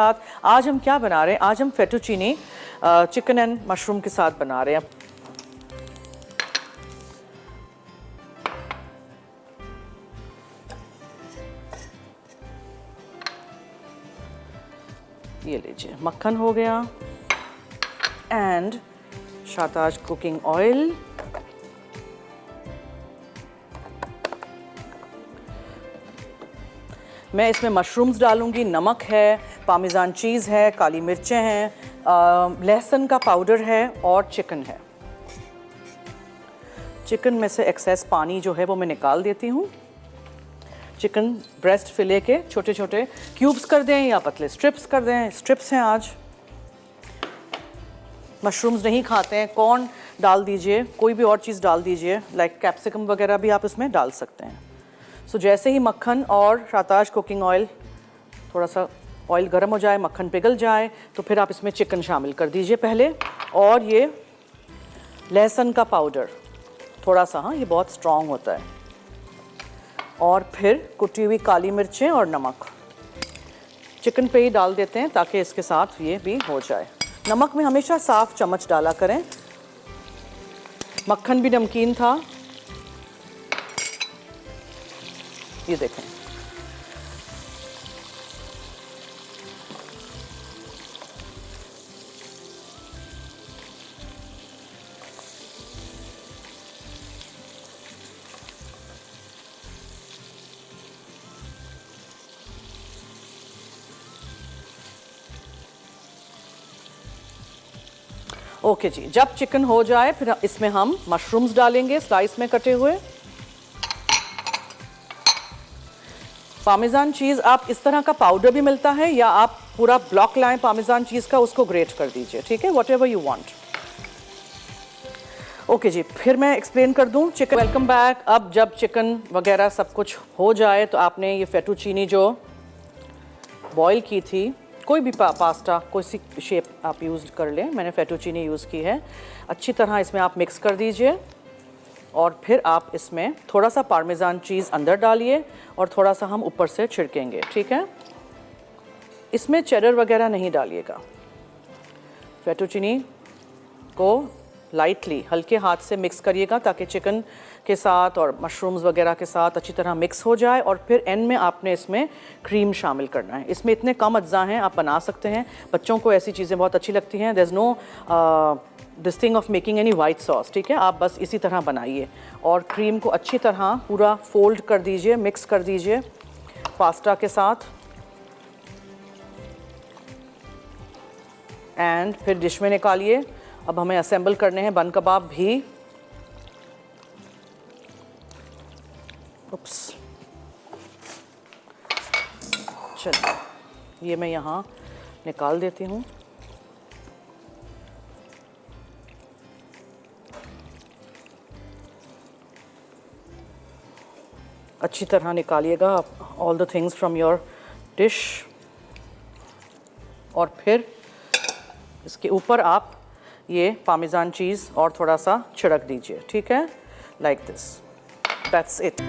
आज हम क्या बना रहे हैं? आज हम फेटुचीनी चिकन एंड मशरूम के साथ बना रहे हैं। ये लीजिए, मक्खन हो गया एंड शाताज कुकिंग ऑयल, मैं इसमें मशरूम्स डालूंगी, नमक है, पामेजान चीज़ है, काली मिर्चें हैं, लहसुन का पाउडर है और चिकन है। चिकन में से एक्सेस पानी जो है वो मैं निकाल देती हूँ। चिकन ब्रेस्ट फिले के छोटे छोटे क्यूब्स कर दें या पतले स्ट्रिप्स कर दें। स्ट्रिप्स हैं आज। मशरूम्स नहीं खाते हैं, कॉर्न डाल दीजिए, कोई भी और चीज़ डाल दीजिए, लाइक कैप्सिकम वगैरह भी आप इसमें डाल सकते हैं। सो जैसे ही मक्खन और शाताज कुकिंग ऑयल, थोड़ा सा ऑयल गर्म हो जाए, मक्खन पिघल जाए, तो फिर आप इसमें चिकन शामिल कर दीजिए पहले, और ये लहसुन का पाउडर थोड़ा सा, हाँ ये बहुत स्ट्रॉन्ग होता है, और फिर कुटी हुई काली मिर्चें और नमक चिकन पे ही डाल देते हैं ताकि इसके साथ ये भी हो जाए। नमक में हमेशा साफ चम्मच डाला करें। मक्खन भी नमकीन था, ये देखें। ओके जी, जब चिकन हो जाए फिर इसमें हम मशरूम्स डालेंगे स्लाइस में कटे हुए। पामेजान चीज़ आप इस तरह का पाउडर भी मिलता है, या आप पूरा ब्लॉक लाएं पामेजान चीज़ का, उसको ग्रेट कर दीजिए, ठीक है, व्हाटएवर यू वांट। ओके जी, फिर मैं एक्सप्लेन कर दूं चिकन। Welcome back. अब जब चिकन वगैरह सब कुछ हो जाए तो आपने ये फेटुचीनी जो बॉईल की थी, कोई भी पास्ता कोई सी शेप आप यूज़ कर लें, मैंने फेटुचीनी यूज़ की है, अच्छी तरह इसमें आप मिक्स कर दीजिए, और फिर आप इसमें थोड़ा सा पार्मेजान चीज़ अंदर डालिए और थोड़ा सा हम ऊपर से छिड़केंगे, ठीक है। इसमें चेडर वगैरह नहीं डालिएगा। फेटुचीनी को लाइटली हल्के हाथ से मिक्स करिएगा ताकि चिकन के साथ और मशरूम्स वगैरह के साथ अच्छी तरह मिक्स हो जाए, और फिर एंड में आपने इसमें क्रीम शामिल करना है। इसमें इतने कम अज्जा हैं, आप बना सकते हैं, बच्चों को ऐसी चीज़ें बहुत अच्छी लगती हैं। There is no this thing of making any white sauce, ठीक है, आप बस इसी तरह बनाइए, और क्रीम को अच्छी तरह पूरा फोल्ड कर दीजिए, मिक्स कर दीजिए पास्ता के साथ, एंड फिर डिश में निकालिए। अब हमें असेंबल करने हैं बन कबाब भी। उप्स, चलिए ये मैं यहाँ निकाल देती हूँ। अच्छी तरह निकालिएगा all the things from your dish, और फिर इसके ऊपर आप ये पामेजान चीज़ और थोड़ा सा छिड़क दीजिए, ठीक है, लाइक दिस, दैट्स इट।